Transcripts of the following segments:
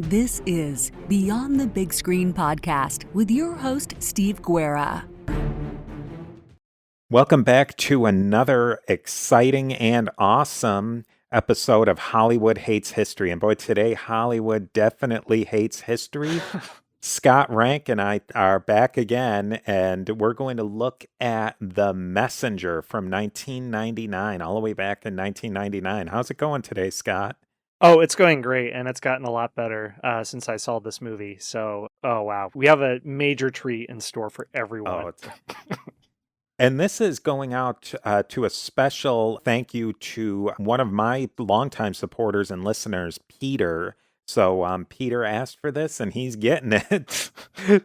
This is Beyond the Big Screen Podcast with your host, Steve Guerra. Welcome back to another exciting and awesome episode of Hollywood Hates History. And boy, today Hollywood definitely hates history. Scott Rank and I are back again, and we're going to look at The Messenger from 1999, all the way back in 1999. How's it going today, Scott? Oh, it's going great, and it's gotten a lot better since I saw this movie. So, oh wow, we have a major treat in store for everyone. And this is going out to a special thank you to one of my longtime supporters and listeners, Peter. So Peter asked for this, and he's getting it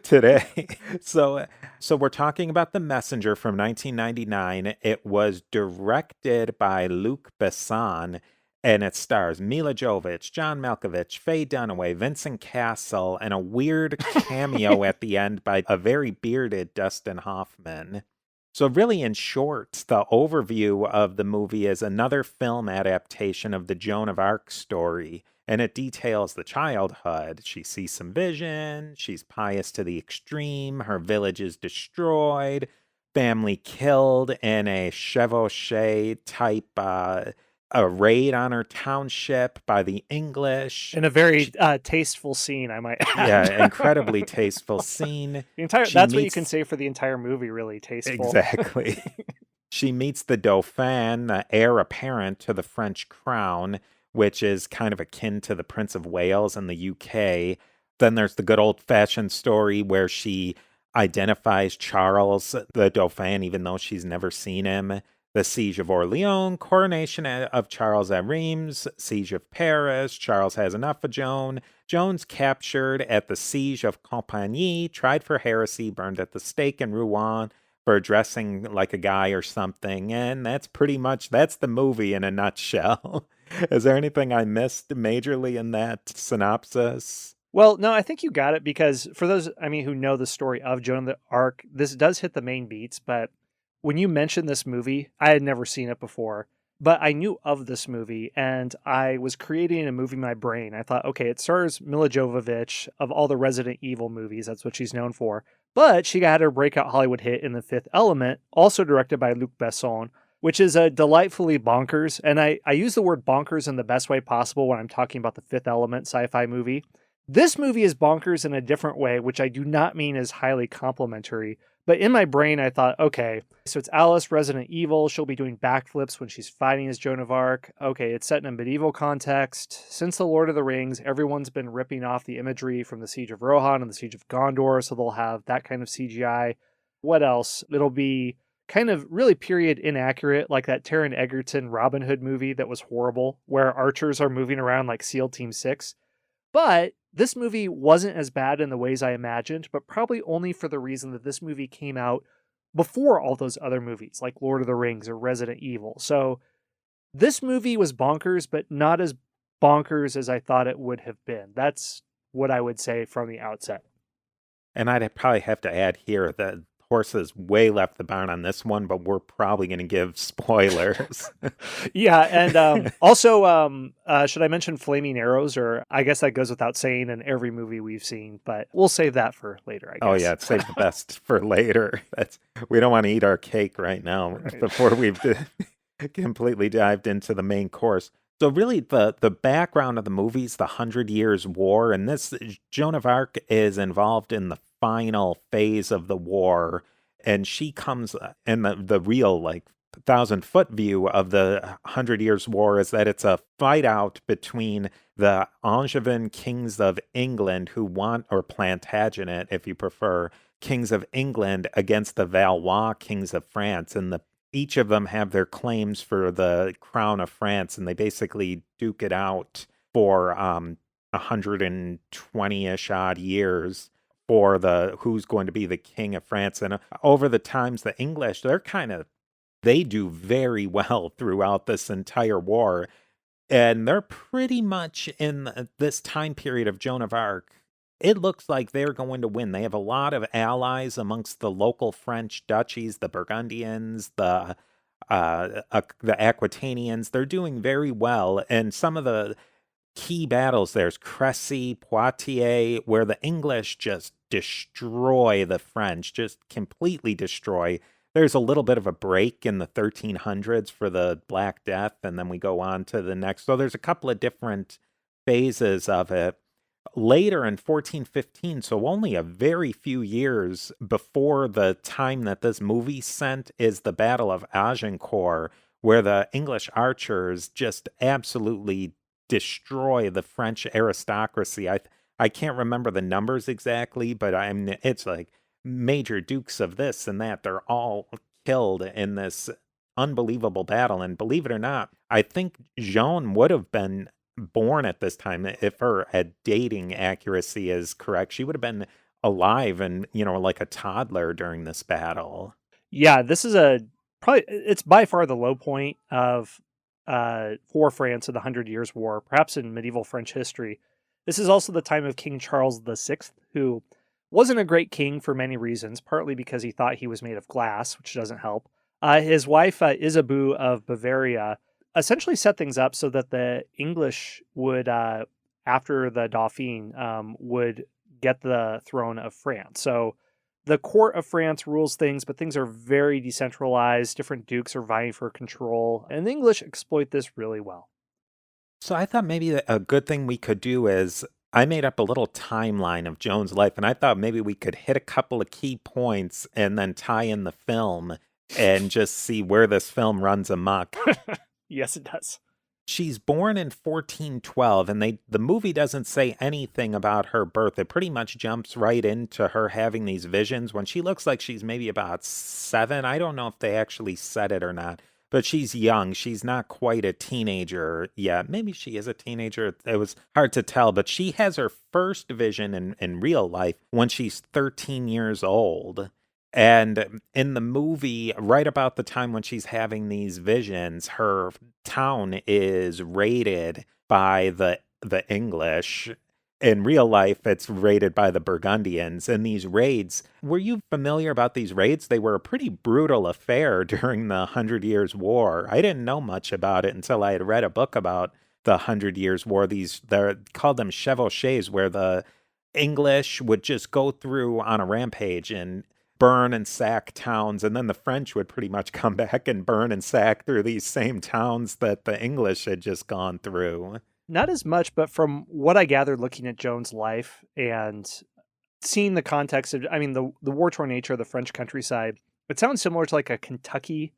today. So we're talking about The Messenger from 1999. It was directed by Luc Besson, and it stars Mila Jovovich, John Malkovich, Faye Dunaway, Vincent Cassel, and a weird cameo at the end by a very bearded Dustin Hoffman. So really, in short, the overview of the movie is another film adaptation of the Joan of Arc story, and it details the childhood. She sees some vision, she's pious to the extreme, her village is destroyed, family killed in a chevauchée type a raid on her township by the English. In a very tasteful scene, I might add. Yeah, incredibly tasteful scene. That's what you can say for the entire movie, really tasteful. Exactly. She meets the Dauphin, the heir apparent to the French crown, which is kind of akin to the Prince of Wales in the UK. Then there's the good old-fashioned story where she identifies Charles, the Dauphin, even though she's never seen him. The Siege of Orleans, coronation of Charles at Reims, Siege of Paris, Charles has enough of Joan, Joan's captured at the Siege of Compagnie, tried for heresy, burned at the stake in Rouen for dressing like a guy or something, and that's the movie in a nutshell. Is there anything I missed majorly in that synopsis? Well, no, I think you got it, because for those, who know the story of Joan of Arc, this does hit the main beats, but when you mentioned this movie, I had never seen it before, but I knew of this movie, and I was creating a movie in my brain. I thought, okay, it stars Mila Jovovich. Of all the Resident Evil movies, that's what she's known for. But she got her breakout Hollywood hit in The Fifth Element, also directed by Luc Besson, which is a delightfully bonkers, and I use the word bonkers in the best way possible when I'm talking about The Fifth Element sci-fi movie. This movie is bonkers in a different way, which I do not mean is highly complimentary. But in my brain, I thought, okay, so it's Alice, Resident Evil. She'll be doing backflips when she's fighting as Joan of Arc. Okay, it's set in a medieval context. Since The Lord of the Rings, everyone's been ripping off the imagery from the Siege of Rohan and the Siege of Gondor, so they'll have that kind of CGI. What else? It'll be kind of really period inaccurate, like that Taron Egerton Robin Hood movie that was horrible, where archers are moving around like SEAL Team 6. But this movie wasn't as bad in the ways I imagined, but probably only for the reason that this movie came out before all those other movies, like Lord of the Rings or Resident Evil. So this movie was bonkers, but not as bonkers as I thought it would have been. That's what I would say from the outset. And I'd probably have to add here that horses way left the barn on this one, but we're probably going to give spoilers. Yeah, and also, should I mention flaming arrows? Or I guess that goes without saying in every movie we've seen, but we'll save that for later, I guess. Oh yeah, save the best for later. We don't want to eat our cake right now before we've completely dived into the main course. So really, the background of the movie is the 100 Years' War, and this Joan of Arc is involved in the final phase of the war, and she comes in the real 1,000-foot view of the 100 Years' War is that it's a fight out between the Angevin kings of England or Plantagenet, if you prefer, kings of England against the Valois kings of France, and each of them have their claims for the crown of France, and they basically duke it out for 120-ish odd years for who's going to be the king of France. And over the times, the English, they do very well throughout this entire war. And they're pretty much in this time period of Joan of Arc. It looks like they're going to win. They have a lot of allies amongst the local French duchies, the Burgundians, the Aquitanians. They're doing very well. And some of the key battles. There's Crécy, Poitiers, where the English just destroy the French, just completely destroy. There's a little bit of a break in the 1300s for the Black Death, and then we go on to the next. So there's a couple of different phases of it. Later in 1415, so only a very few years before the time that this movie sent, is the Battle of Agincourt, where the English archers just absolutely destroy the French aristocracy. I can't remember the numbers exactly, but it's like major dukes of this and that. They're all killed in this unbelievable battle. And believe it or not, I think Joan would have been born at this time, if her dating accuracy is correct. She would have been alive and, like a toddler during this battle. Yeah, this is it's by far the low point of for France in the 100 Years' War, perhaps in medieval French history. This is also the time of King Charles VI, who wasn't a great king for many reasons, partly because he thought he was made of glass, which doesn't help. His wife, Isabeau of Bavaria, essentially set things up so that the English would, after the Dauphin, would get the throne of France. So the court of France rules things, but things are very decentralized. Different dukes are vying for control, and the English exploit this really well. So I thought maybe a good thing we could do is I made up a little timeline of Joan's life, and I thought maybe we could hit a couple of key points and then tie in the film and just see where this film runs amok. Yes, it does. She's born in 1412, and the movie doesn't say anything about her birth. It pretty much jumps right into her having these visions when she looks like she's maybe about 7. I don't know if they actually said it or not, but she's young. She's not quite a teenager yet. Maybe she is a teenager. It was hard to tell, but she has her first vision in real life when she's 13 years old. And in the movie, right about the time when she's having these visions, her town is raided by the English. In real life, it's raided by the Burgundians. And these raids, were you familiar about these raids? They were a pretty brutal affair during the 100 Years' War. I didn't know much about it until I had read a book about the 100 Years' War. They're called them chevauchés, where the English would just go through on a rampage and burn and sack towns, and then the French would pretty much come back and burn and sack through these same towns that the English had just gone through. Not as much, but from what I gathered looking at Joan's life and seeing the context of, the war-torn nature of the French countryside, it sounds similar to like a Kentucky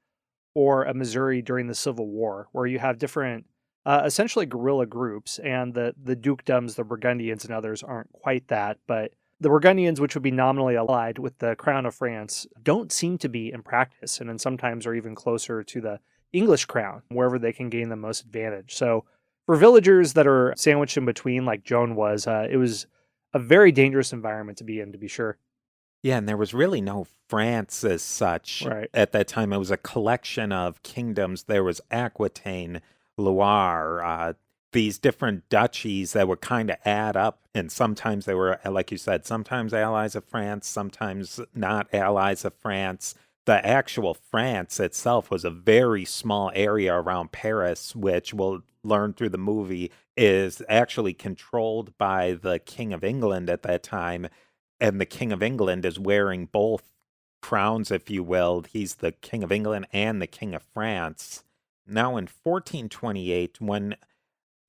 or a Missouri during the Civil War, where you have different, essentially guerrilla groups, and the dukedoms, the Burgundians and others aren't quite that, but the Burgundians, which would be nominally allied with the crown of France, don't seem to be in practice, and then sometimes are even closer to the English crown, wherever they can gain the most advantage. So for villagers that are sandwiched in between, like Joan was, it was a very dangerous environment to be in, to be sure. Yeah, and there was really no France as such at that time. It was a collection of kingdoms. There was Aquitaine, Loire, these different duchies that would kind of add up. And sometimes they were, like you said, sometimes allies of France, sometimes not allies of France. The actual France itself was a very small area around Paris, which we'll learn through the movie is actually controlled by the King of England at that time. And the King of England is wearing both crowns, if you will. He's the King of England and the King of France. Now in 1428, when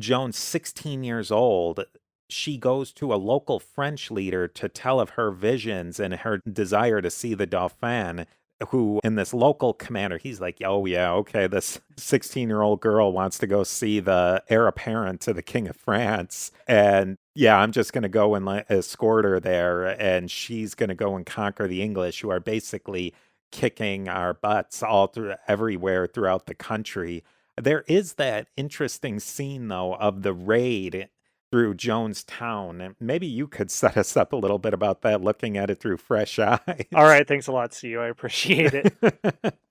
Joan's 16 years old, she goes to a local French leader to tell of her visions and her desire to see the Dauphin, who, in this local commander, he's like, oh yeah, okay, this 16-year-old girl wants to go see the heir apparent to the King of France. And yeah, I'm just going to go and escort her there, and she's going to go and conquer the English, who are basically kicking our butts everywhere throughout the country. There is that interesting scene, though, of the raid through Jonestown. Maybe you could set us up a little bit about that, looking at it through fresh eyes. All right, thanks a lot, Steve. I appreciate it.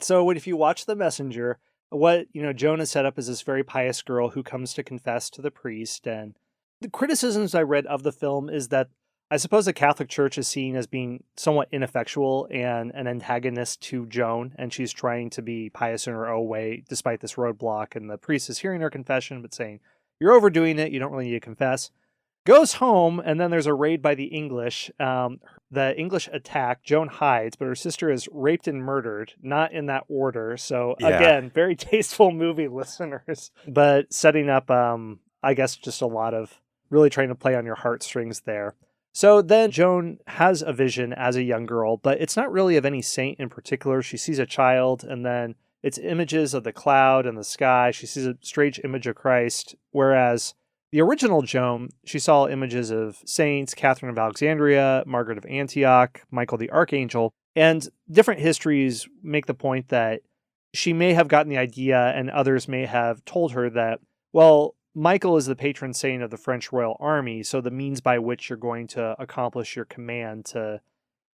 So if you watch The Messenger, what Joan is set up as this very pious girl who comes to confess to the priest. And the criticisms I read of the film is that I suppose the Catholic Church is seen as being somewhat ineffectual and an antagonist to Joan, and she's trying to be pious in her own way despite this roadblock. And the priest is hearing her confession, but saying, you're overdoing it. You don't really need to confess. Goes home, and then there's a raid by the English. The English attack. Joan hides, but her sister is raped and murdered, not in that order. So Yeah. again, very tasteful movie, listeners. But setting up, I guess, just a lot of really trying to play on your heartstrings there. So then Joan has a vision as a young girl, but it's not really of any saint in particular. She sees a child, and then it's images of the cloud and the sky. She sees a strange image of Christ, whereas the original Joan, she saw images of saints, Catherine of Alexandria, Margaret of Antioch, Michael the Archangel, and different histories make the point that she may have gotten the idea, and others may have told her that, well, Michael is the patron saint of the French royal army, so the means by which you're going to accomplish your command to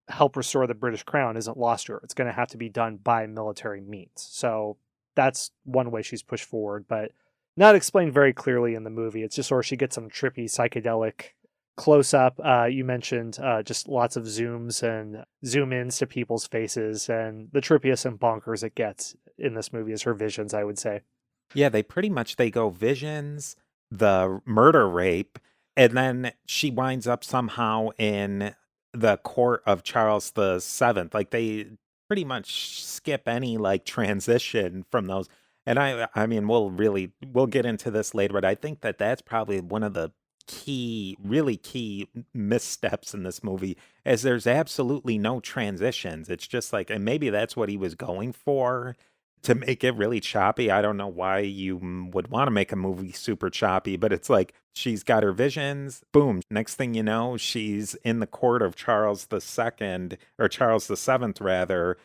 help restore the British crown isn't lost to her. It's going to have to be done by military means. So that's one way she's pushed forward, but not explained very clearly in the movie. It's just sort of she gets some trippy psychedelic close up. You mentioned just lots of zooms and zoom ins to people's faces, and the trippiest and bonkers it gets in this movie is her visions, I would say. Yeah, they go visions, the murder rape, and then she winds up somehow in the court of Charles the Seventh. Like they pretty much skip any like transition from those. And I mean, we'll get into this later, but I think that that's probably one of the really key missteps in this movie, is there's absolutely no transitions. It's just like, and maybe that's what he was going for, to make it really choppy. I don't know why you would want to make a movie super choppy, but it's like she's got her visions. Boom. Next thing you know, she's in the court of Charles the Second, or Charles the Seventh rather,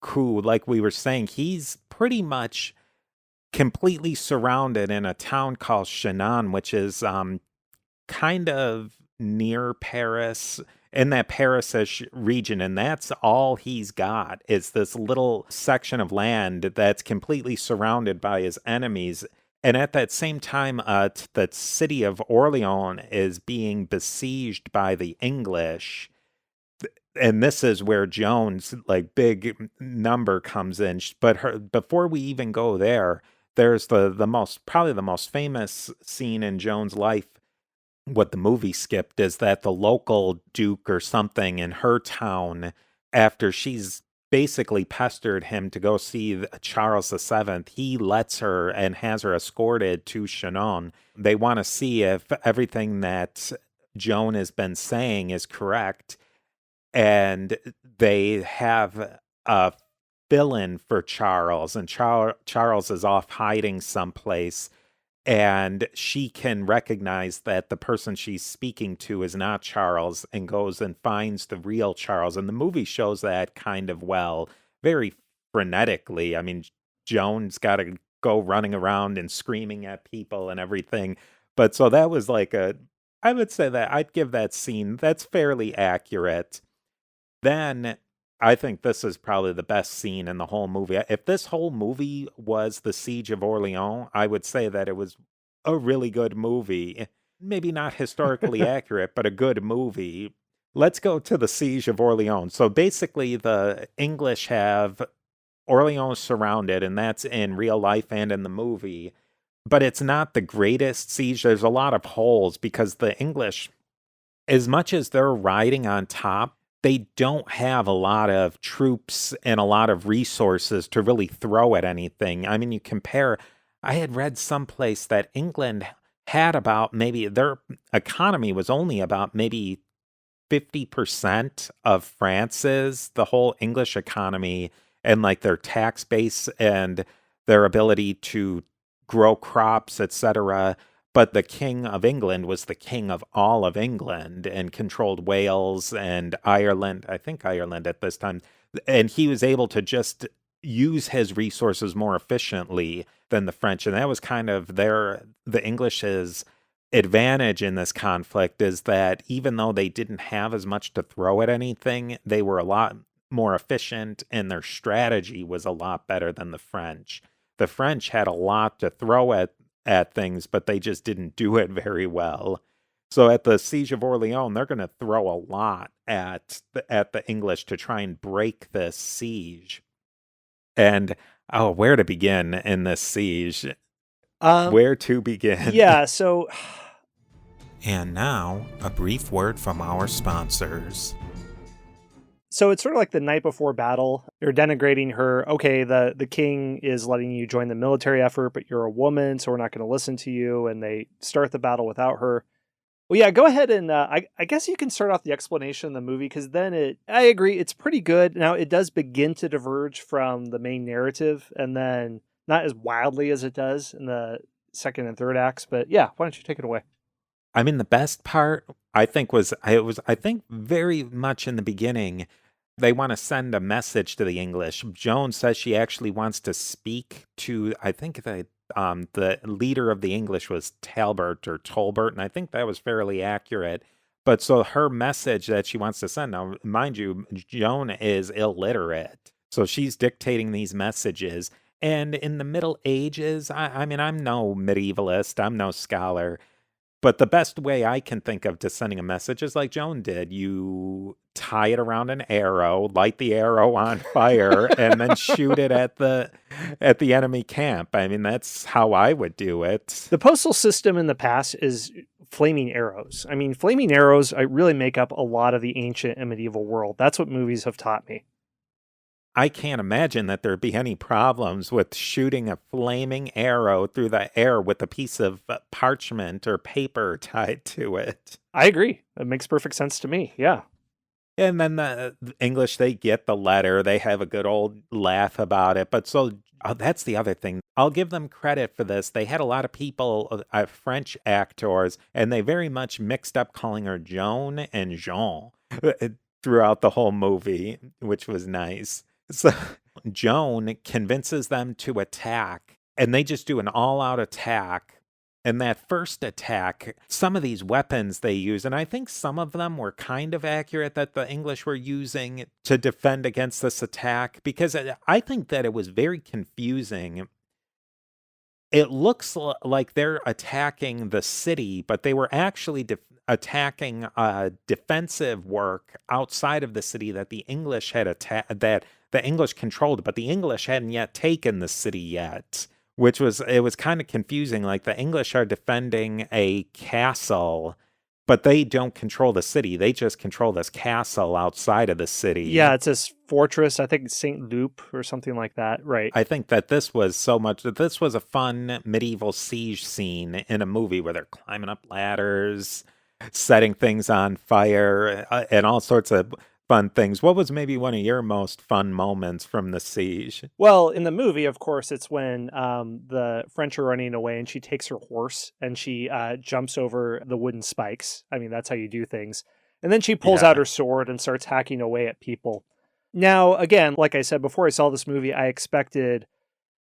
who, like we were saying, he's pretty much completely surrounded in a town called Chinon, which is kind of near Paris, in that Paris-ish region, and that's all he's got is this little section of land that's completely surrounded by his enemies. And at that same time, the city of Orleans is being besieged by the English. And this is where Joan's like big number comes in. But before we even go there, there's probably the most famous scene in Joan's life. What the movie skipped is that the local duke or something in her town, after she's basically pestered him to go see Charles VII, he lets her and has her escorted to Chinon. They want to see if everything that Joan has been saying is correct. And they have a fill-in for Charles, and Charles is off hiding someplace, and she can recognize that the person she's speaking to is not Charles, and goes and finds the real Charles. And the movie shows that kind of well, very frenetically. I mean, Joan's got to go running around and screaming at people and everything. But so that was like I would say that I'd give that scene, that's fairly accurate. Then I think this is probably the best scene in the whole movie. If this whole movie was the Siege of Orleans, I would say that it was a really good movie. Maybe not historically accurate, but a good movie. Let's go to the Siege of Orleans. So basically, the English have Orleans surrounded, and that's in real life and in the movie. But it's not the greatest siege. There's a lot of holes because the English, as much as they're riding on top, they don't have a lot of troops and a lot of resources to really throw at anything. I mean, you compare, I had read someplace that England had about maybe their economy was only about maybe 50% of France's, the whole English economy, and like their tax base and their ability to grow crops, etc. But the King of England was the king of all of England and controlled Wales and Ireland, I think Ireland at this time. And he was able to just use his resources more efficiently than the French. And that was kind of the English's advantage in this conflict, is that even though they didn't have as much to throw at anything, they were a lot more efficient and their strategy was a lot better than the French. The French had a lot to throw at things, but they just didn't do it very well. So at the Siege of Orleans, they're going to throw a lot at the English to try and break this siege. And where to begin in this siege? Where to begin? Yeah, so... And now, a brief word from our sponsors. So it's sort of like the night before battle. They're denigrating her. Okay, the king is letting you join the military effort, but you're a woman, so we're not going to listen to you. And they start the battle without her. Well, yeah, go ahead and I guess you can start off the explanation in the movie, because then I agree, it's pretty good. Now, it does begin to diverge from the main narrative, and then not as wildly as it does in the second and third acts. But yeah, why don't you take it away? I mean, the best part, I think, I think very much in the beginning, they want to send a message to the English. Joan says she actually wants to speak to, I think the leader of the English was Talbot or Tolbert, and I think that was fairly accurate. But so her message that she wants to send, now, mind you, Joan is illiterate, so she's dictating these messages. And in the Middle Ages, I mean, I'm no medievalist, I'm no scholar, but the best way I can think of to sending a message is like Joan did. You tie it around an arrow, light the arrow on fire, and then shoot it at the enemy camp. I mean, that's how I would do it. The postal system in the past is flaming arrows. I mean, flaming arrows really make up a lot of the ancient and medieval world. That's what movies have taught me. I can't imagine that there'd be any problems with shooting a flaming arrow through the air with a piece of parchment or paper tied to it. I agree. It makes perfect sense to me. Yeah. And then the English, they get the letter. They have a good old laugh about it. But so that's the other thing. I'll give them credit for this. They had a lot of people, French actors, and they very much mixed up calling her Joan and Jean throughout the whole movie, which was nice. So Joan convinces them to attack, and they just do an all-out attack. And that first attack, some of these weapons they use, and I think some of them were kind of accurate that the English were using to defend against this attack, because I think that it was very confusing. It looks like they're attacking the city, but they were actually attacking defensive work outside of the city that the English had that the English controlled, but the English hadn't yet taken the city yet, it was kind of confusing. Like, the English are defending a castle, but they don't control the city. They just control this castle outside of the city. Yeah, it's this fortress. I think it's St. Loup or something like that, right? I think that this was a fun medieval siege scene in a movie where they're climbing up ladders, setting things on fire, and all sorts of fun things. What was maybe one of your most fun moments from the siege? Well, in the movie, of course, it's when the French are running away and she takes her horse and she jumps over the wooden spikes. I mean, that's how you do things. And then she pulls out her sword and starts hacking away at people. Now, again, like I said, before I saw this movie, I expected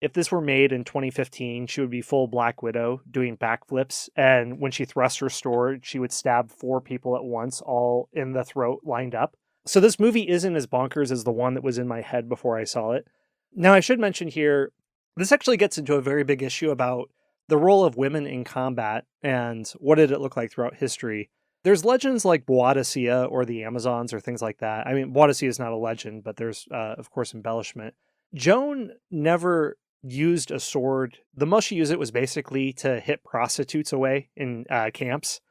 if this were made in 2015, she would be full Black Widow doing backflips. And when she thrusts her sword, she would stab 4 people at once, all in the throat, lined up. So this movie isn't as bonkers as the one that was in my head before I saw it. Now, I should mention here, this actually gets into a very big issue about the role of women in combat and what did it look like throughout history. There's legends like Boadicea or the Amazons or things like that. I mean, Boadicea is not a legend, but there's, of course, embellishment. Joan never used a sword. The most she used it was basically to hit prostitutes away in camps.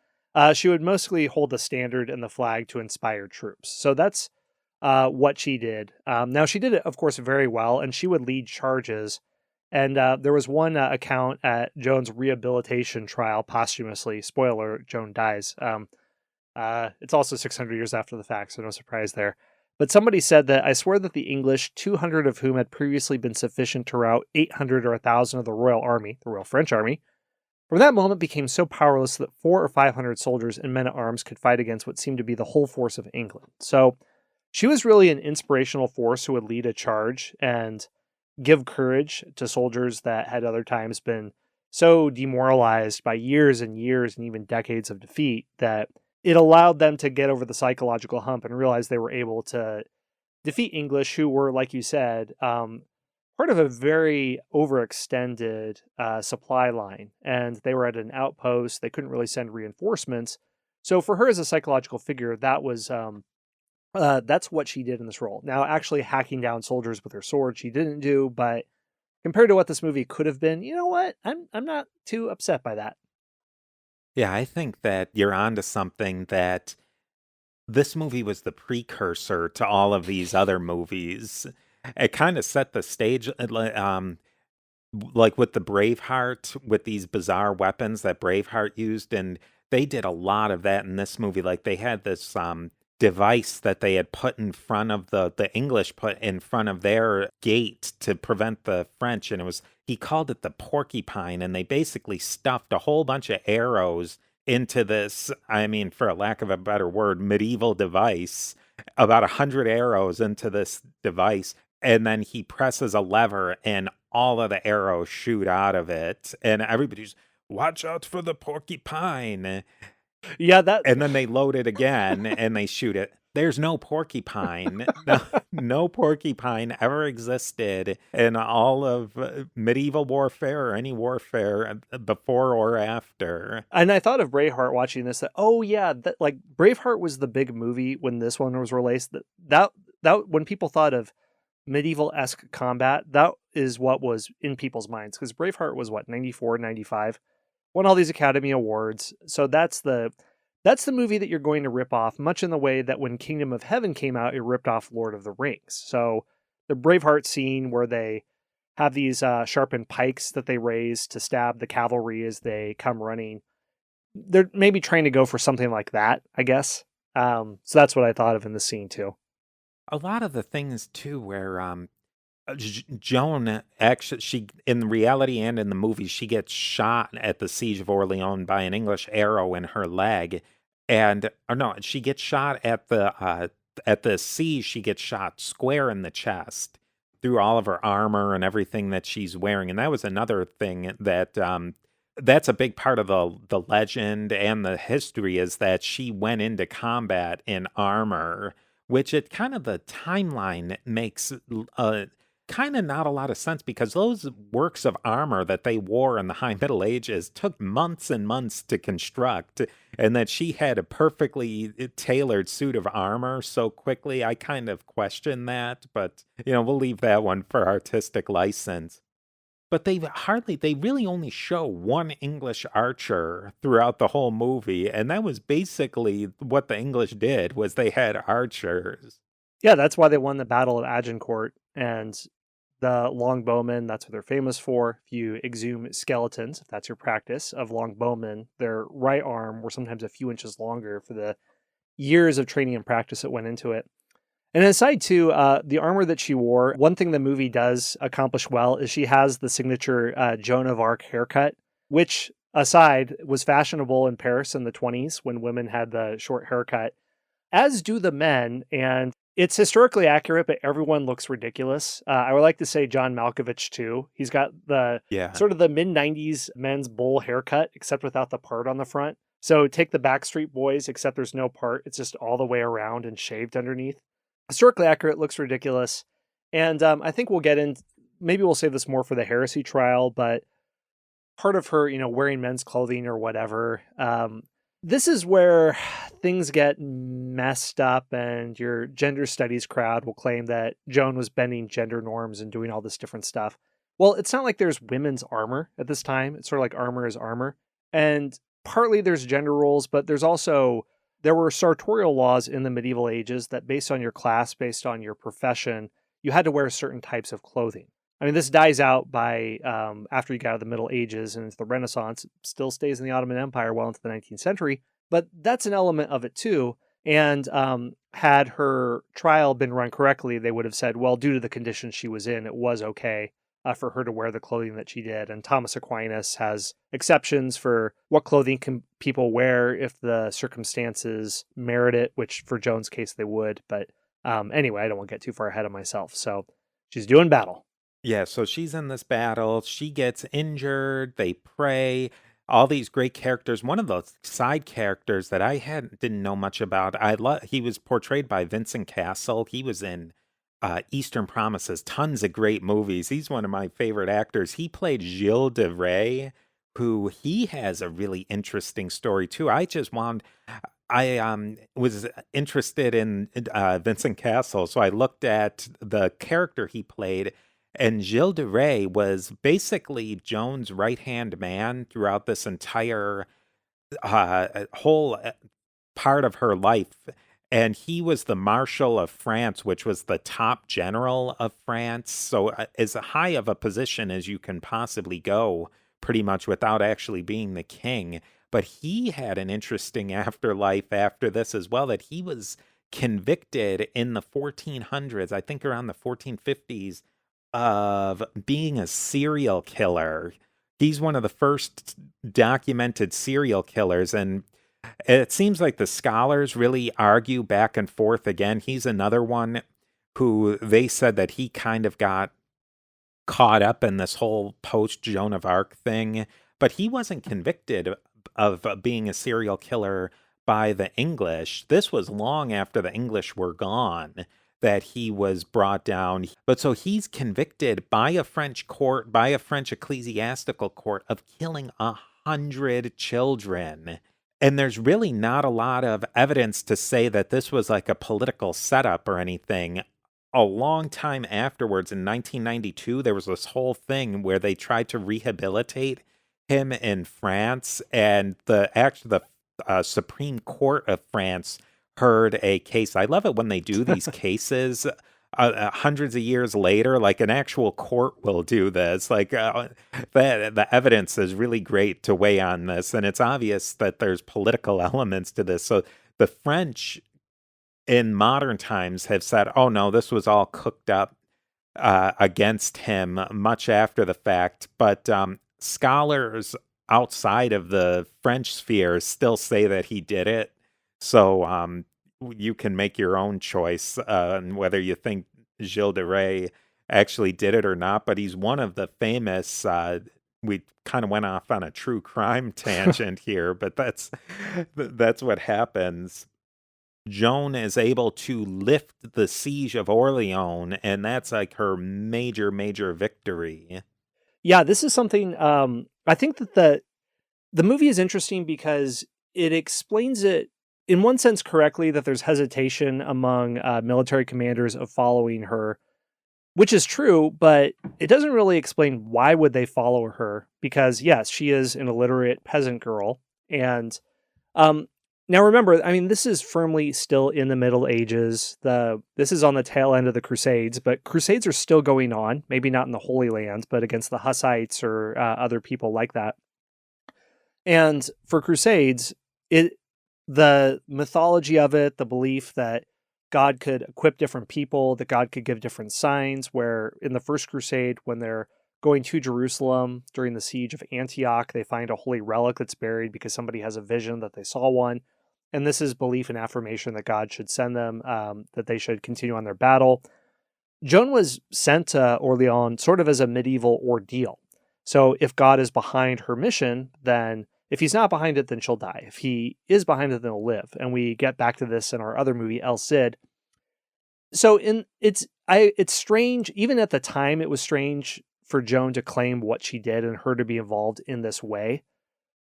She would mostly hold the standard and the flag to inspire troops. So that's what she did. Now, she did it, of course, very well, and she would lead charges. And there was one account at Joan's rehabilitation trial posthumously. Spoiler, Joan dies. It's also 600 years after the fact, so no surprise there. But somebody said that, I swear that the English, 200 of whom had previously been sufficient to rout 800 or 1,000 of the Royal Army, the Royal French Army, from that moment became so powerless that 400 or 500 soldiers and men-at-arms could fight against what seemed to be the whole force of England. So she was really an inspirational force who would lead a charge and give courage to soldiers that had other times been so demoralized by years and years and even decades of defeat that it allowed them to get over the psychological hump and realize they were able to defeat English, who were, like you said, part of a very overextended supply line. And they were at an outpost. They couldn't really send reinforcements. So for her as a psychological figure, that was that's what she did in this role. Now, actually hacking down soldiers with her sword, she didn't do, but compared to what this movie could have been, you know what? I'm not too upset by that. Yeah, I think that you're onto something, that this movie was the precursor to all of these other movies. It kind of set the stage, like with the Braveheart, with these bizarre weapons that Braveheart used, and they did a lot of that in this movie. Like they had this device that they had put in front of the English put in front of their gate to prevent the French, and he called it the porcupine, and they basically stuffed a whole bunch of arrows into this, I mean, for a lack of a better word, medieval device, about 100 arrows into this device, and then he presses a lever and all of the arrows shoot out of it, and everybody's, watch out for the porcupine. Yeah, that And then they load it again and they shoot it. There's no porcupine. No porcupine ever existed in all of medieval warfare or any warfare before or after. And I thought of Braveheart watching this. That, oh yeah, that like Braveheart was the big movie when this one was released. That when people thought of medieval-esque combat, that is what was in people's minds, because Braveheart was what, 94, 95, won all these Academy Awards. So that's the movie that you're going to rip off, much in the way that when Kingdom of Heaven came out, it ripped off Lord of the Rings. So the Braveheart scene where they have these sharpened pikes that they raise to stab the cavalry as they come running, they're maybe trying to go for something like that, I guess. So that's what I thought of in the scene too. A lot of the things too, where Joan actually, she in reality and in the movie, she gets shot at the Siege of Orleans by an English arrow in her leg, and or no, she gets shot at the siege. She gets shot square in the chest through all of her armor and everything that she's wearing, and that was another thing that that's a big part of the legend and the history, is that she went into combat in armor, which it kind of the timeline makes kind of not a lot of sense, because those works of armor that they wore in the High Middle Ages took months and months to construct, and that she had a perfectly tailored suit of armor so quickly. I kind of question that, but we'll leave that one for artistic license. But they really only show one English archer throughout the whole movie, and that was basically what the English did, was they had archers. Yeah, that's why they won the Battle of Agincourt, and the longbowmen, that's what they're famous for. If you exhume skeletons, if that's your practice, of longbowmen, their right arm were sometimes a few inches longer for the years of training and practice that went into it. And aside too, the armor that she wore, one thing the movie does accomplish well is she has the signature Joan of Arc haircut, which aside was fashionable in Paris in the 1920s when women had the short haircut, as do the men. And it's historically accurate, but everyone looks ridiculous. I would like to say John Malkovich too. He's got the sort of the mid-90s men's bowl haircut, except without the part on the front. So take the Backstreet Boys, except there's no part. It's just all the way around and shaved underneath. Historically accurate, looks ridiculous. And I think we'll get in, maybe we'll save this more for the heresy trial, but part of her, wearing men's clothing or whatever, this is where things get messed up, and your gender studies crowd will claim that Joan was bending gender norms and doing all this different stuff. Well, it's not like there's women's armor at this time. It's sort of like armor is armor. And partly there's gender roles, but there were sartorial laws in the medieval ages that based on your class, based on your profession, you had to wear certain types of clothing. I mean, this dies out by after you got out of the Middle Ages and into the Renaissance. It still stays in the Ottoman Empire well into the 19th century, but that's an element of it too. And had her trial been run correctly, they would have said, well, due to the conditions she was in, it was okay for her to wear the clothing that she did. And Thomas Aquinas has exceptions for what clothing can people wear if the circumstances merit it, which for Joan's case they would. But anyway, I don't want to get too far ahead of myself. So she's doing battle. Yeah, so she's in this battle. She gets injured. They pray. All these great characters. One of the side characters that I didn't know much about. He was portrayed by Vincent Cassel. He was in Eastern Promises, tons of great movies. He's one of my favorite actors. He played Gilles de Rais, who he has a really interesting story too. I was interested in Vincent Cassel, so I looked at the character he played, And Gilles de Rais was basically Joan's right-hand man throughout this entire whole part of her life. And he was the Marshal of France, which was the top general of France. So as high of a position as you can possibly go, pretty much without actually being the king. But he had an interesting afterlife after this as well, that he was convicted in the 1400s, I think around the 1450s, of being a serial killer. He's one of the first documented serial killers, and it seems like the scholars really argue back and forth. Again, he's another one who they said that he kind of got caught up in this whole post Joan of Arc thing, but he wasn't convicted of being a serial killer by the English. This was long after the English were gone that he was brought down. But so he's convicted by a French court, by a French ecclesiastical court, of killing 100 children. And there's really not a lot of evidence to say that this was like a political setup or anything. A long time afterwards, in 1992, there was this whole thing where they tried to rehabilitate him in France, and the Supreme Court of France heard a case. I love it when they do these cases hundreds of years later, like an actual court will do this. Like the evidence is really great to weigh on this, and it's obvious that there's political elements to this. So the French in modern times have said, oh no, this was all cooked up against him much after the fact. But scholars outside of the French sphere still say that he did it. So you can make your own choice on whether you think Gilles de Rais actually did it or not. But he's one of the famous. We kind of went off on a true crime tangent here, but that's what happens. Joan is able to lift the siege of Orleans, and that's like her major, major victory. Yeah, this is something I think that the movie is interesting because it explains it in one sense correctly, that there's hesitation among military commanders of following her, which is true, but it doesn't really explain why would they follow her, because yes, she is an illiterate peasant girl. And now remember, I mean, this is firmly still in the Middle Ages. This is on the tail end of the Crusades, but Crusades are still going on, maybe not in the Holy Land, but against the Hussites or other people like that. And for Crusades, the mythology of it, the belief that God could equip different people, that God could give different signs, where in the First Crusade, when they're going to Jerusalem during the siege of Antioch, they find a holy relic that's buried because somebody has a vision that they saw one. And this is belief and affirmation that God should send them, that they should continue on their battle. Joan was sent to Orleans sort of as a medieval ordeal. So if God is behind her mission, then if he's not behind it, then she'll die. If he is behind it, then he'll live. And we get back to this in our other movie, El Cid. So it's strange. Even at the time, it was strange for Joan to claim what she did and her to be involved in this way.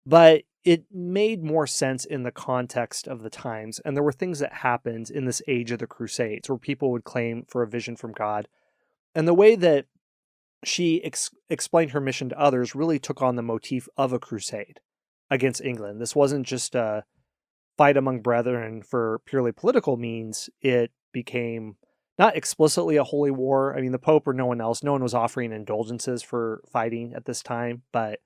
But it made more sense in the context of the times. And there were things that happened in this age of the Crusades where people would claim for a vision from God. And the way that she explained her mission to others really took on the motif of a crusade against England. This wasn't just a fight among brethren for purely political means. It became not explicitly a holy war. I mean, the Pope or no one was offering indulgences for fighting at this time, but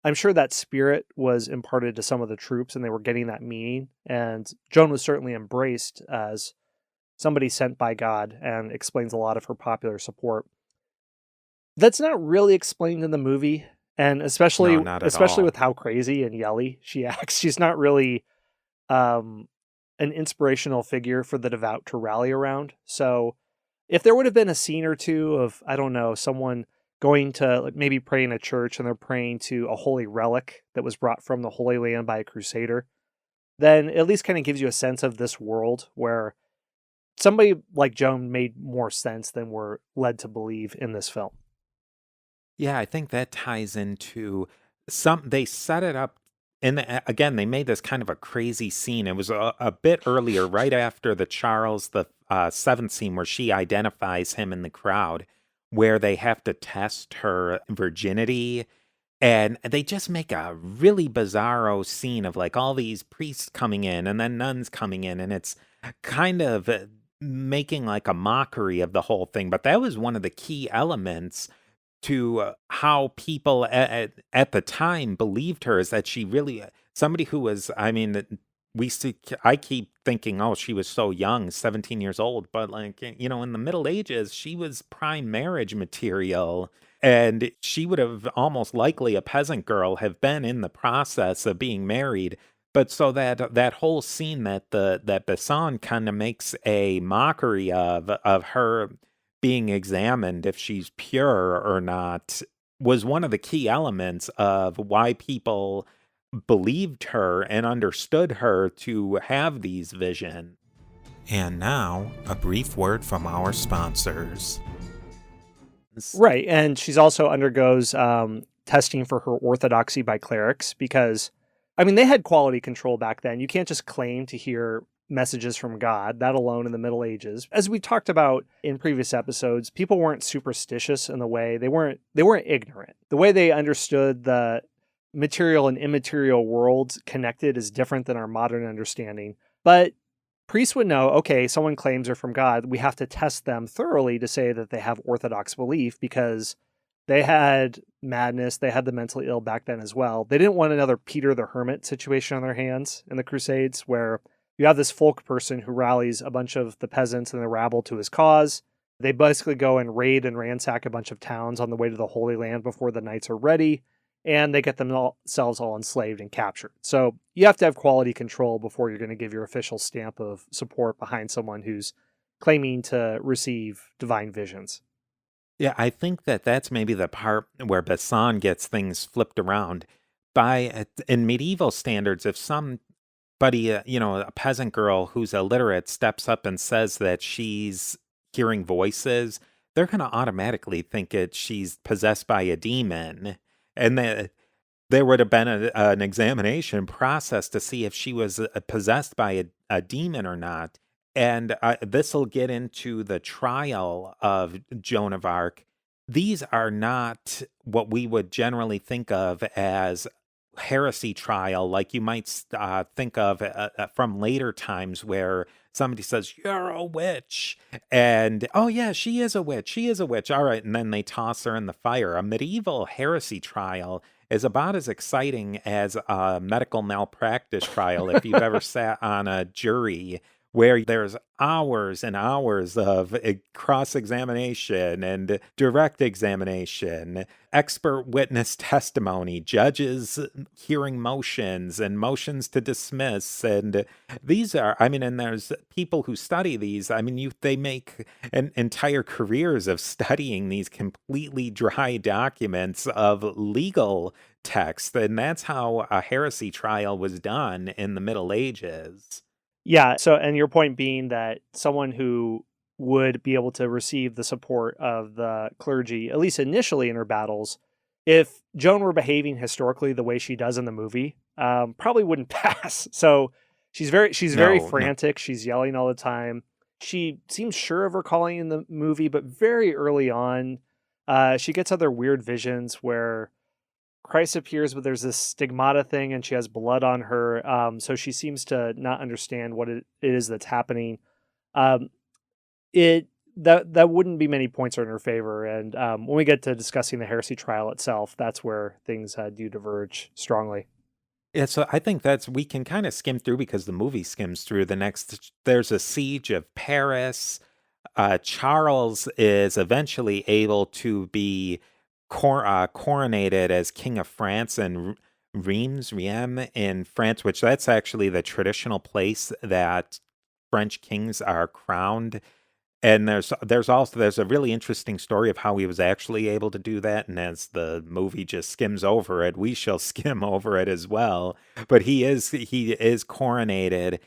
I'm sure that spirit was imparted to some of the troops and they were getting that meaning. And Joan was certainly embraced as somebody sent by God, and explains a lot of her popular support. That's not really explained in the movie. And especially with how crazy and yelly she acts, she's not really an inspirational figure for the devout to rally around. So if there would have been a scene or two of, I don't know, someone going to like maybe pray in a church and they're praying to a holy relic that was brought from the Holy Land by a crusader, then it at least kind of gives you a sense of this world where somebody like Joan made more sense than we're led to believe in this film. Yeah, I think that ties into they set it up, and again, they made this kind of a crazy scene. It was a bit earlier, right after the Charles the Seventh scene where she identifies him in the crowd, where they have to test her virginity. And they just make a really bizarro scene of like all these priests coming in and then nuns coming in. And it's kind of making like a mockery of the whole thing. But that was one of the key elements to how people at the time believed her, is that she really, somebody who was, I mean, I keep thinking, oh, she was so young, 17 years old. But like, you know, in the Middle Ages, she was prime marriage material. And she would have almost likely, a peasant girl, have been in the process of being married. But so that whole scene that Besson kind of makes a mockery of her being examined if she's pure or not, was one of the key elements of why people believed her and understood her to have these visions. And now, a brief word from our sponsors. Right, and she's also undergoes testing for her orthodoxy by clerics because, I mean, they had quality control back then. You can't just claim to hear messages from God, that alone in the Middle Ages. As we talked about in previous episodes, people weren't superstitious in the way, they weren't ignorant. The way they understood the material and immaterial worlds connected is different than our modern understanding. But priests would know, okay, someone claims they're from God. We have to test them thoroughly to say that they have orthodox belief, because they had madness. They had the mentally ill back then as well. They didn't want another Peter the Hermit situation on their hands in the Crusades, where you have this folk person who rallies a bunch of the peasants and the rabble to his cause. They basically go and raid and ransack a bunch of towns on the way to the Holy Land before the knights are ready, and they get themselves all enslaved and captured. So you have to have quality control before you're going to give your official stamp of support behind someone who's claiming to receive divine visions. Yeah, I think that's maybe the part where Besson gets things flipped around. In medieval standards, if somebody, a peasant girl who's illiterate steps up and says that she's hearing voices, they're going to automatically think she's possessed by a demon. And there would have been an examination process to see if she was possessed by a demon or not. And this will get into the trial of Joan of Arc. These are not what we would generally think of as heresy trial, like you might think of from later times, where somebody says, "You're a witch," and, "Oh yeah, she is a witch, she is a witch, all right," and then they toss her in the fire. A medieval heresy trial is about as exciting as a medical malpractice trial, if you've ever sat on a jury, where there's hours and hours of cross-examination and direct examination, expert witness testimony, judges hearing motions and motions to dismiss. And these are, and there's people who study these. They make entire careers of studying these completely dry documents of legal text. And that's how a heresy trial was done in the Middle Ages. Yeah, so, and your point being that someone who would be able to receive the support of the clergy, at least initially in her battles, if Joan were behaving historically the way she does in the movie, probably wouldn't pass. So she's very frantic. She's yelling all the time. She seems sure of her calling in the movie, but very early on, she gets other weird visions where Christ appears, but there's this stigmata thing, and she has blood on her. So she seems to not understand what it is that's happening. That wouldn't be many points are in her favor. And when we get to discussing the heresy trial itself, that's where things do diverge strongly. Yeah, so I think we can kind of skim through, because the movie skims through there's a siege of Paris. Charles is eventually able to be coronated as King of France in Reims in France, which that's actually the traditional place that French kings are crowned. And there's a really interesting story of how he was actually able to do that. And as the movie just skims over it, we shall skim over it as well. But he is coronated.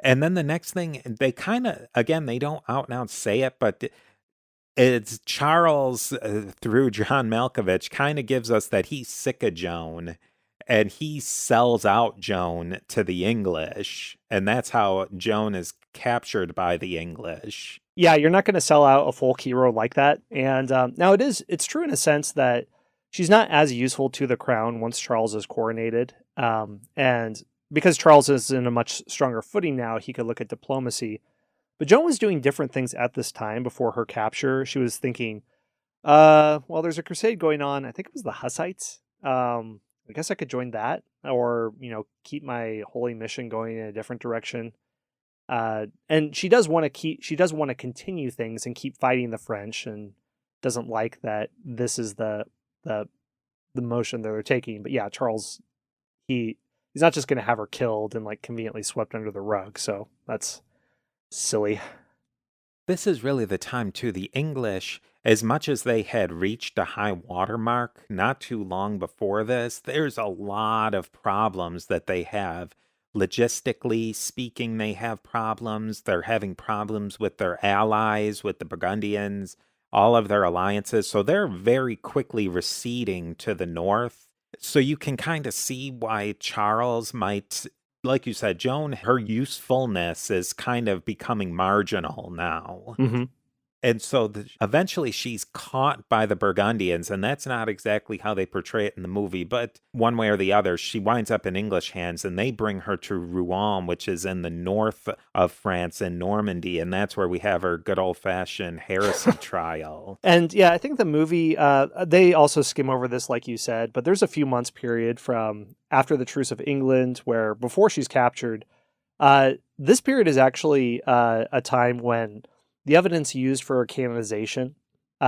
And then the next thing, they kind of, again, they don't out and out say it, but it's Charles, through John Malkovich, kind of gives us that he's sick of Joan, and he sells out Joan to the English, and that's how Joan is captured by the English. Yeah, you're not going to sell out a folk hero like that. And now it's true in a sense that she's not as useful to the crown once Charles is coronated. And because Charles is in a much stronger footing now, he could look at diplomacy. But Joan was doing different things at this time before her capture. She was thinking, well, there's a crusade going on. I think it was the Hussites. I guess I could join that, or keep my holy mission going in a different direction. And she does want to continue things and keep fighting the French, and doesn't like that this is the motion that they're taking. But yeah, Charles, he's not just going to have her killed and like conveniently swept under the rug. So that's silly. This is really the time, too. The English, as much as they had reached a high watermark not too long before this, there's a lot of problems that they have. Logistically speaking, they have problems. They're having problems with their allies, with the Burgundians, all of their alliances. So they're very quickly receding to the north. So you can kind of see why Charles might, like you said, Joan, her usefulness is kind of becoming marginal now. Mm-hmm. And so eventually she's caught by the Burgundians, and that's not exactly how they portray it in the movie, but one way or the other, she winds up in English hands, and they bring her to Rouen, which is in the north of France in Normandy, and that's where we have her good old-fashioned heresy trial. And yeah, I think the movie, they also skim over this, like you said, but there's a few months period from after the Truce of England where before she's captured, this period is actually a time when the evidence used for her canonization,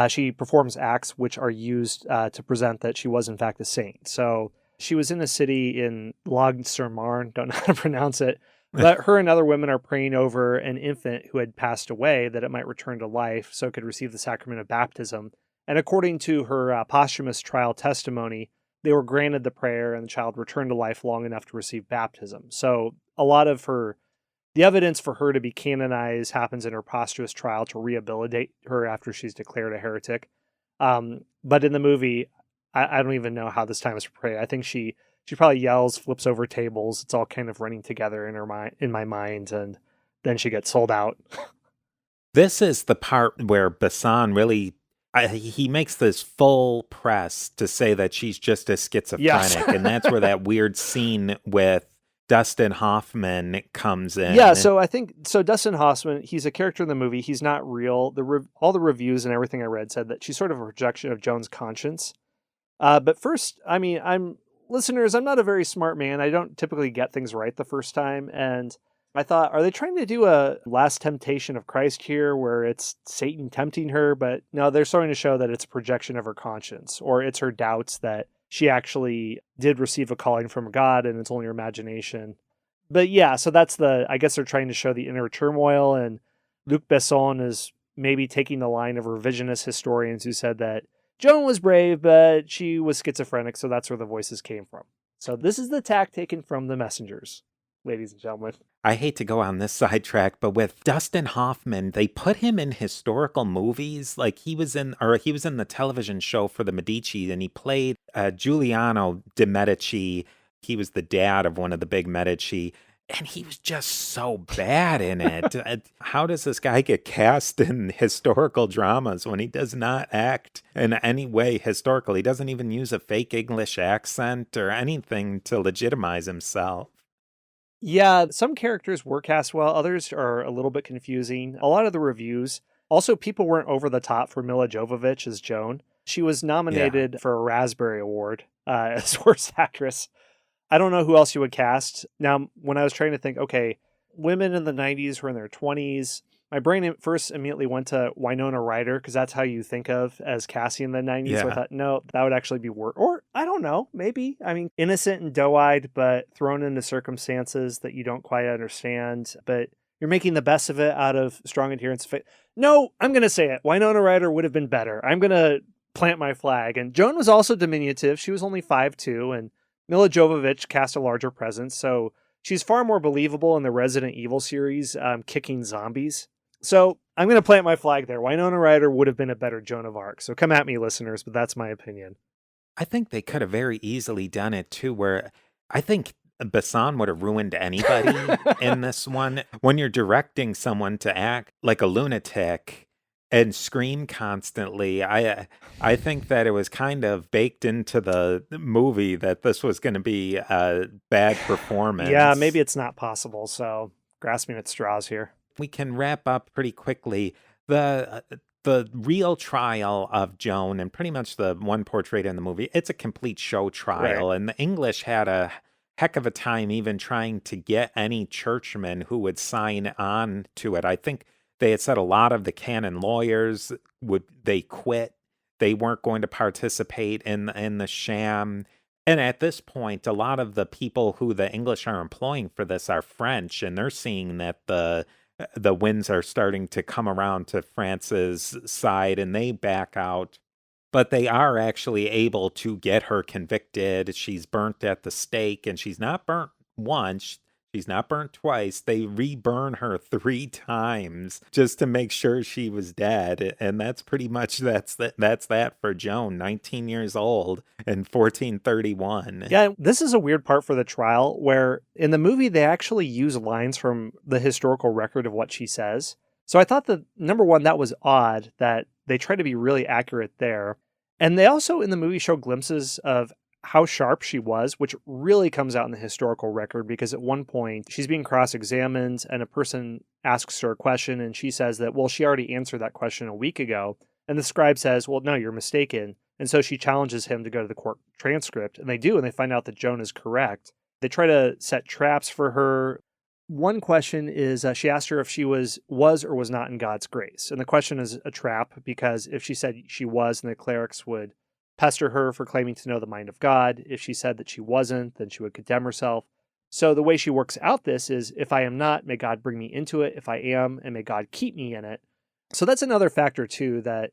she performs acts which are used to present that she was in fact a saint. So she was in a city in Log-sur-Marne, don't know how to pronounce it, but her and other women are praying over an infant who had passed away that it might return to life so it could receive the sacrament of baptism. And according to her posthumous trial testimony, they were granted the prayer and the child returned to life long enough to receive baptism. So a lot of the evidence for her to be canonized happens in her posthumous trial to rehabilitate her after she's declared a heretic. But in the movie, I don't even know how this time is portrayed. I think she probably yells, flips over tables. It's all kind of running together in my mind, and then she gets sold out. This is the part where Besson really, he makes this full press to say that she's just a schizophrenic, Yes. and that's where that weird scene with Dustin Hoffman comes in. Yeah, so Dustin Hoffman, he's a character in the movie. He's not real. All the reviews and everything I read said that she's sort of a projection of Joan's conscience. But first, listeners, I'm not a very smart man. I don't typically get things right the first time. And I thought, are they trying to do a Last Temptation of Christ here where it's Satan tempting her? But no, they're starting to show that it's a projection of her conscience, or it's her doubts that she actually did receive a calling from God and it's only her imagination. But yeah, so I guess they're trying to show the inner turmoil, and Luc Besson is maybe taking the line of revisionist historians who said that Joan was brave, but she was schizophrenic, so that's where the voices came from. So this is the tack taken from The Messengers, ladies and gentlemen. I hate to go on this sidetrack, but with Dustin Hoffman, they put him in historical movies. Like he was in the television show for the Medici, and he played Giuliano de' Medici. He was the dad of one of the big Medici, and he was just so bad in it. How does this guy get cast in historical dramas when he does not act in any way historical? He doesn't even use a fake English accent or anything to legitimize himself. Yeah, some characters were cast well. Others are a little bit confusing. A lot of the reviews, also people weren't over the top for Mila Jovovich as Joan. She was nominated for a Raspberry Award as worst actress. I don't know who else you would cast. Now, when I was trying to think, okay, women in the 90s who are in their 20s, my brain first immediately went to Winona Ryder, because that's how you think of as Cassie in the 90s. Yeah. So I thought, no, that would actually be worse. Or, I don't know, maybe. I mean, innocent and doe-eyed, but thrown into circumstances that you don't quite understand. But you're making the best of it out of strong adherence. No, I'm going to say it. Winona Ryder would have been better. I'm going to plant my flag. And Joan was also diminutive. She was only 5'2", and Mila Jovovich cast a larger presence. So she's far more believable in the Resident Evil series, kicking zombies. So I'm going to plant my flag there. Winona Ryder would have been a better Joan of Arc. So come at me, listeners, but that's my opinion. I think they could have very easily done it too, where I think Besson would have ruined anybody in this one. When you're directing someone to act like a lunatic and scream constantly, I think that it was kind of baked into the movie that this was going to be a bad performance. Yeah, maybe it's not possible. So grasping at straws here. We can wrap up pretty quickly. The real trial of Joan, and pretty much the one portrayed in the movie, it's a complete show trial. Right. And the English had a heck of a time even trying to get any churchman who would sign on to it. I think they had said a lot of the canon lawyers they quit. They weren't going to participate in the sham. And at this point, a lot of the people who the English are employing for this are French, and they're seeing that the winds are starting to come around to France's side, and they back out. But they are actually able to get her convicted. She's burnt at the stake, and she's not burnt once. She's not burnt twice. They reburn her 3 times just to make sure she was dead. And that's pretty much that's that for Joan, 19 years old in 1431. Yeah, this is a weird part for the trial where in the movie they actually use lines from the historical record of what she says. So I thought that, number one, that was odd that they try to be really accurate there. And they also in the movie show glimpses of how sharp she was, which really comes out in the historical record because at one point she's being cross-examined and a person asks her a question and she says that, well, she already answered that question a week ago. And the scribe says, well, no, you're mistaken. And so she challenges him to go to the court transcript. And they do, and they find out that Joan is correct. They try to set traps for her. One question is she asked her if she was or was not in God's grace. And the question is a trap because if she said she was, then the clerics would pester her for claiming to know the mind of God. If she said that she wasn't, then she would condemn herself. So the way she works out this is, if I am not, may God bring me into it. If I am, and may God keep me in it. So that's another factor, too, that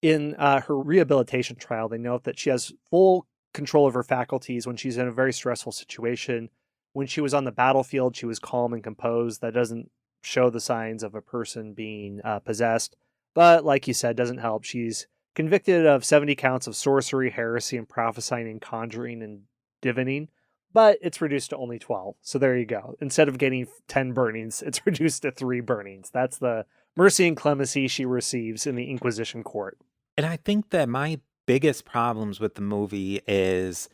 in her rehabilitation trial, they note that she has full control of her faculties when she's in a very stressful situation. When she was on the battlefield, she was calm and composed. That doesn't show the signs of a person being possessed. But like you said, doesn't help. She's convicted of 70 counts of sorcery, heresy, and prophesying and conjuring and divining, but it's reduced to only 12. So there you go. Instead of getting 10 burnings, it's reduced to 3 burnings. That's the mercy and clemency she receives in the Inquisition court. And I think that my biggest problems with the movie is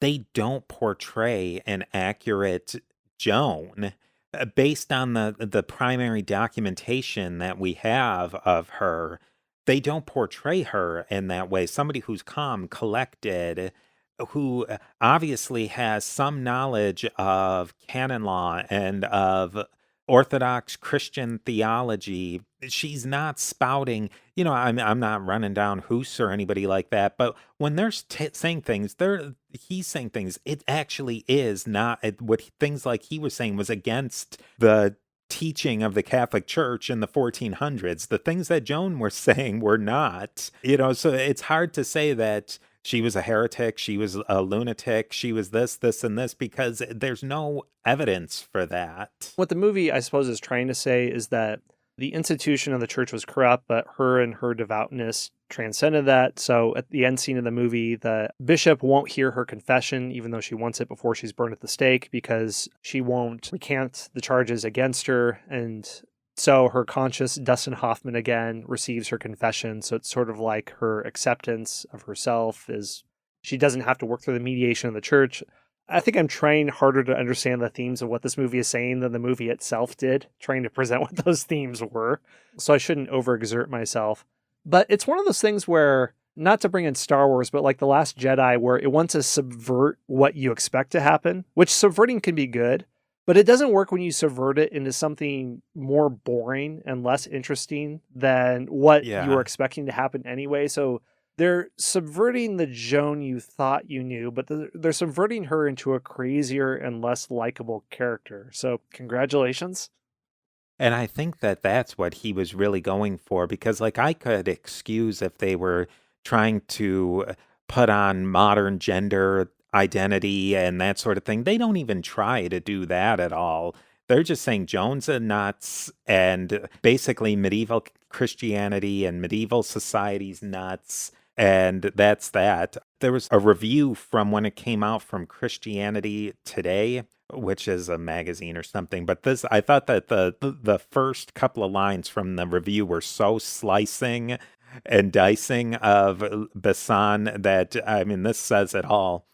they don't portray an accurate Joan based on the primary documentation that we have of her. They don't portray her in that way. Somebody who's calm, collected, who obviously has some knowledge of canon law and of Orthodox Christian theology. She's not spouting, I'm not running down Hus or anybody like that, but when they're saying things, he's saying things, it actually is not what things like he was saying was against the teaching of the Catholic Church in the 1400s. The things that Joan was saying were not, so it's hard to say that she was a heretic, she was a lunatic, she was this, and this, because there's no evidence for that. What the movie, I suppose, is trying to say is that the institution of the church was corrupt, but her and her devoutness transcended that. So at the end scene of the movie, the bishop won't hear her confession, even though she wants it before she's burned at the stake, because she won't recant the charges against her. And so her conscious, Dustin Hoffman again, receives her confession. So it's sort of like her acceptance of herself is she doesn't have to work through the mediation of the church. I think I'm trying harder to understand the themes of what this movie is saying than the movie itself did, trying to present what those themes were. So I shouldn't overexert myself. But it's one of those things where, not to bring in Star Wars, but like The Last Jedi, where it wants to subvert what you expect to happen, which subverting can be good, but it doesn't work when you subvert it into something more boring and less interesting than what you were expecting to happen anyway. So they're subverting the Joan you thought you knew, but they're subverting her into a crazier and less likable character. So congratulations. And I think that that's what he was really going for, because I could excuse if they were trying to put on modern gender identity and that sort of thing. They don't even try to do that at all. They're just saying Joan's a nuts, and basically medieval Christianity and medieval society's nuts. And that's that. There was a review from when it came out from Christianity Today which is a magazine or something. But this, I thought that the first couple of lines from the review were so slicing and dicing of Besson that, I mean, this says it all.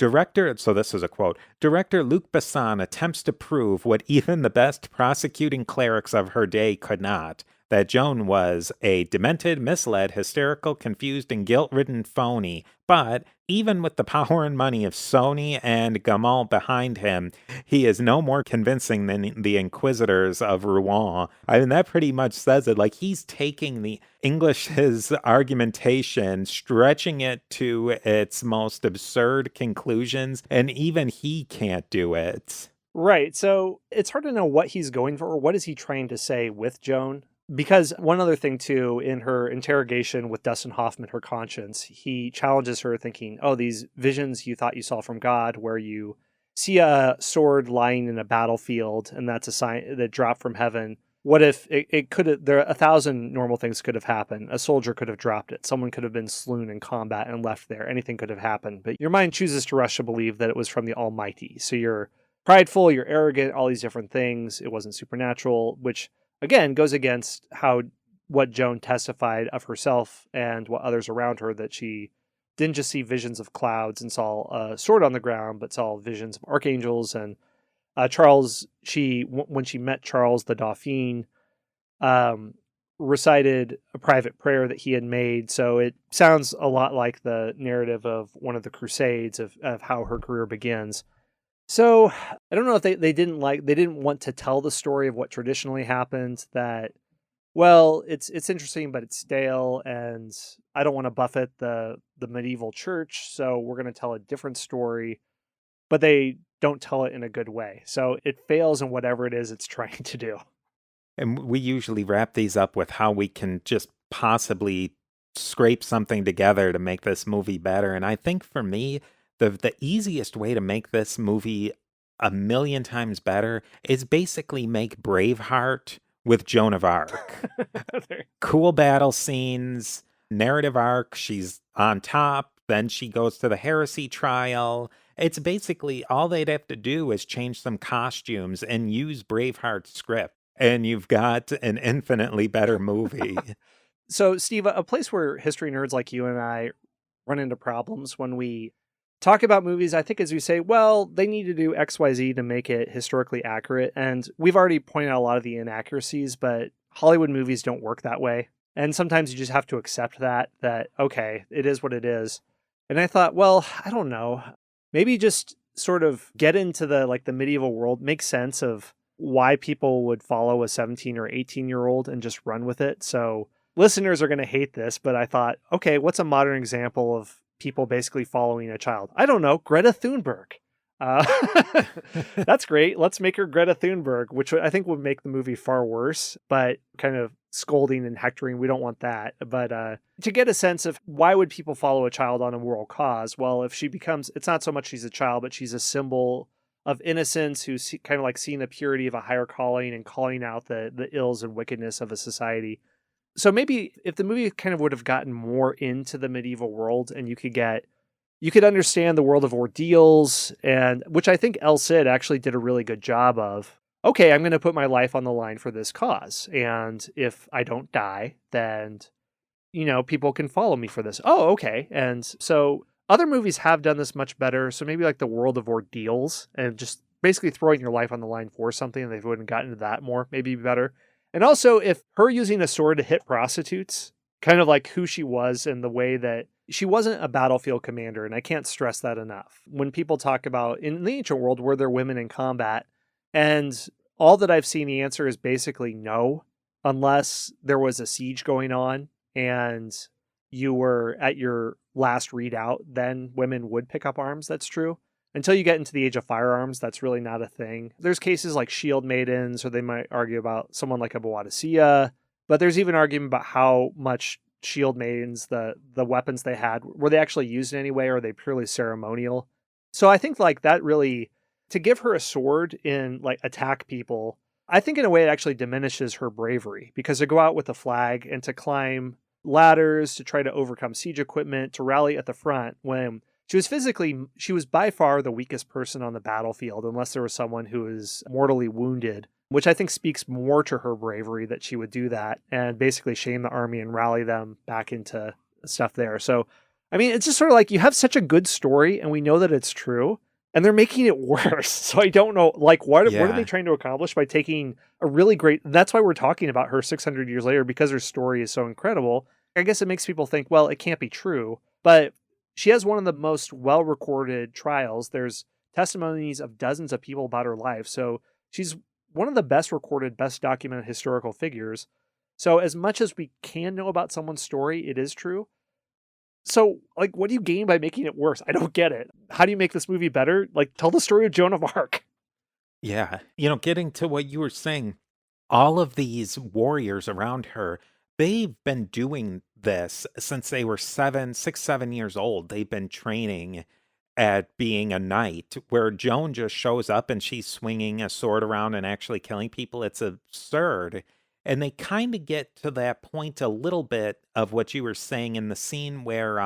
So this is a quote, Director Luc Besson attempts to prove what even the best prosecuting clerics of her day could not, that Joan was a demented, misled, hysterical, confused, and guilt-ridden phony. But even with the power and money of Sony and Gaumont behind him, he is no more convincing than the Inquisitors of Rouen. I mean, that pretty much says it. Like, he's taking the English's argumentation, stretching it to its most absurd conclusions, and even he can't do it. Right. So it's hard to know what he's going for, or what is he trying to say with Joan. Because one other thing, too, in her interrogation with Dustin Hoffman, her conscience, he challenges her thinking, oh, these visions you thought you saw from God, where you see a sword lying in a battlefield, and that's a sign that dropped from heaven. What if it could have, there are 1,000 normal things could have happened. A soldier could have dropped it. Someone could have been slain in combat and left there. Anything could have happened. But your mind chooses to rush to believe that it was from the Almighty. So you're prideful, you're arrogant, all these different things. It wasn't supernatural, which again goes against what Joan testified of herself and what others around her, that she didn't just see visions of clouds and saw a sword on the ground, but saw visions of archangels. And Charles, when she met Charles the Dauphin, recited a private prayer that he had made. So it sounds a lot like the narrative of one of the Crusades of how her career begins. So I don't know if they didn't want to tell the story of what traditionally happened, that, well, it's interesting, but it's stale, and I don't want to buffet the medieval church, so we're going to tell a different story, but they don't tell it in a good way. So it fails in whatever it is it's trying to do. And we usually wrap these up with how we can just possibly scrape something together to make this movie better. And I think for me, the easiest way to make this movie a million times better is basically make Braveheart with Joan of Arc. Cool battle scenes, narrative arc, she's on top, then she goes to the heresy trial. It's basically all they'd have to do is change some costumes and use Braveheart's script, and you've got an infinitely better movie. So, Steve, a place where history nerds like you and I run into problems when we talk about movies, I think, as we say, well, they need to do XYZ to make it historically accurate. And we've already pointed out a lot of the inaccuracies, but Hollywood movies don't work that way. And sometimes you just have to accept that, okay, it is what it is. And I thought, well, I don't know, maybe just sort of get into the medieval world, make sense of why people would follow a 17 or 18-year-old and just run with it. So listeners are going to hate this, but I thought, okay, what's a modern example of people basically following a child? I don't know, Greta Thunberg. That's great. Let's make her Greta Thunberg, which I think would make the movie far worse, but kind of scolding and hectoring, we don't want that. But to get a sense of why would people follow a child on a moral cause? Well, if she becomes, it's not so much she's a child, but she's a symbol of innocence, who's kind of like seeing the purity of a higher calling and calling out the ills and wickedness of a society. So maybe if the movie kind of would have gotten more into the medieval world, and you could understand the world of ordeals, and which I think El Cid actually did a really good job of. Okay, I'm going to put my life on the line for this cause, and if I don't die, then people can follow me for this. Oh, okay. And so other movies have done this much better. So maybe like the world of ordeals and just basically throwing your life on the line for something, and they wouldn't gotten into that more, maybe better. And also, if her using a sword to hit prostitutes, kind of like who she was and the way that she wasn't a battlefield commander, and I can't stress that enough. When people talk about, in the ancient world, were there women in combat? And all that I've seen, the answer is basically no, unless there was a siege going on and you were at your last readout, then women would pick up arms. That's true. Until you get into the age of firearms, that's really not a thing. There's cases like shield maidens, or they might argue about someone like a Boadicea, but there's even argument about how much shield maidens, the weapons they had, were they actually used in any way, or are they purely ceremonial? So I think like that really, to give her a sword and like attack people, I think in a way it actually diminishes her bravery, because to go out with a flag and to climb ladders, to try to overcome siege equipment, to rally at the front when she was by far the weakest person on the battlefield, unless there was someone who was mortally wounded, which I think speaks more to her bravery that she would do that and basically shame the army and rally them back into stuff there. So, I mean, it's just sort of like you have such a good story and we know that it's true and they're making it worse. So I don't know, like, what are they trying to accomplish by taking a really great, that's why we're talking about her 600 years later, because her story is so incredible. I guess it makes people think, well, it can't be true, but she has one of the most well-recorded trials. There's testimonies of dozens of people about her life. So she's one of the best recorded, best documented historical figures. So as much as we can know about someone's story, it is true. So, like, what do you gain by making it worse? I don't get it. How do you make this movie better? Like, tell the story of Joan of Arc. Yeah. Getting to what you were saying, all of these warriors around her, they've been doing this since they were 7 years old. They've been training at being a knight, where Joan just shows up and she's swinging a sword around and actually killing people. It's absurd. And they kind of get to that point a little bit of what you were saying in the scene where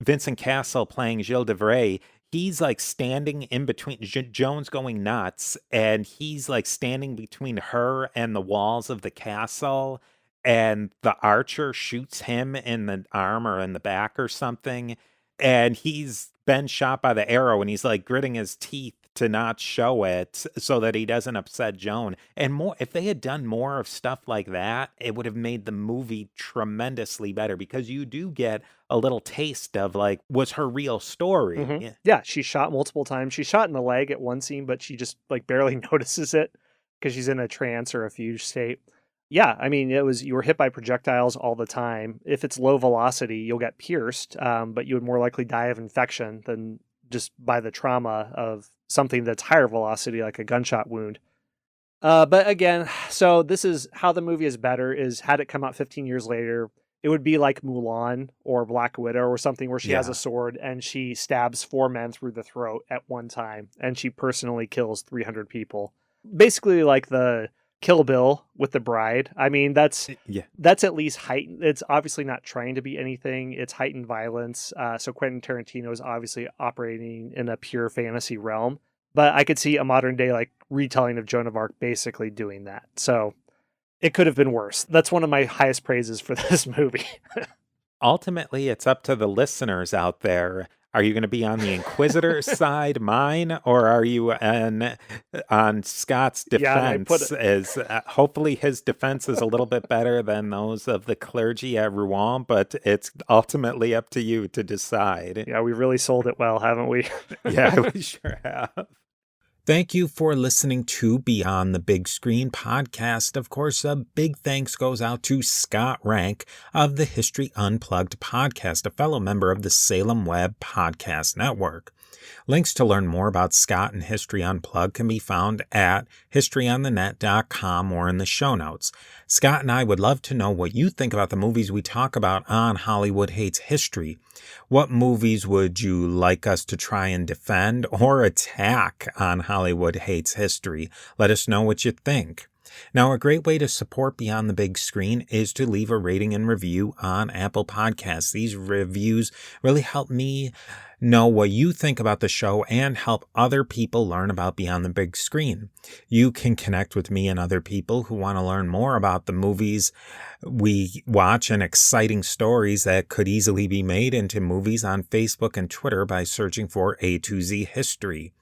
Vincent Cassel playing Gilles de Vray, he's like standing in between, Joan's going nuts, and he's like standing between her and the walls of the castle, and the archer shoots him in the arm or in the back or something, and he's been shot by the arrow, and he's like gritting his teeth to not show it so that he doesn't upset Joan. And more, if they had done more of stuff like that, it would have made the movie tremendously better, because you do get a little taste of like, was her real story. Mm-hmm. Yeah, she's shot multiple times. She's shot in the leg at one scene, but she just like barely notices it because she's in a trance or a fugue state. Yeah, I mean, you were hit by projectiles all the time. If it's low velocity, you'll get pierced, but you would more likely die of infection than just by the trauma of something that's higher velocity, like a gunshot wound. But again, so this is how the movie is better, is had it come out 15 years later, it would be like Mulan or Black Widow or something where she has a sword and she stabs 4 men through the throat at one time and she personally kills 300 people. Basically like the Kill Bill with the bride. I mean, that's at least heightened. It's obviously not trying to be anything. It's heightened violence. So Quentin Tarantino is obviously operating in a pure fantasy realm. But I could see a modern day like retelling of Joan of Arc basically doing that. So it could have been worse. That's one of my highest praises for this movie. Ultimately, it's up to the listeners out there. Are you going to be on the Inquisitor's side, mine, or are you on Scott's defense? Hopefully his defense is a little bit better than those of the clergy at Rouen, but it's ultimately up to you to decide. Yeah, we really sold it well, haven't we? Yeah, we sure have. Thank you for listening to Beyond the Big Screen podcast. Of course, a big thanks goes out to Scott Rank of the History Unplugged podcast, a fellow member of the Salem Web Podcast Network. Links to learn more about Scott and History Unplugged can be found at historyonthenet.com or in the show notes. Scott and I would love to know what you think about the movies we talk about on Hollywood Hates History. What movies would you like us to try and defend or attack on Hollywood Hates History? Let us know what you think. Now, a great way to support Beyond the Big Screen is to leave a rating and review on Apple Podcasts. These reviews really help me know what you think about the show and help other people learn about Beyond the Big Screen. You can connect with me and other people who want to learn more about the movies we watch and exciting stories that could easily be made into movies on Facebook and Twitter by searching for A2Z History.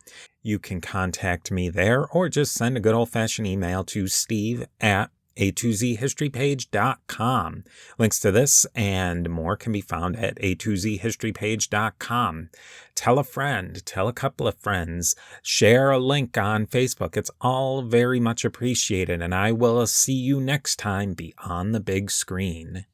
You can contact me there or just send a good old-fashioned email to steve@a2zhistorypage.com. Links to this and more can be found at a2zhistorypage.com. Tell a friend, tell a couple of friends, share a link on Facebook. It's all very much appreciated, and I will see you next time beyond the big screen.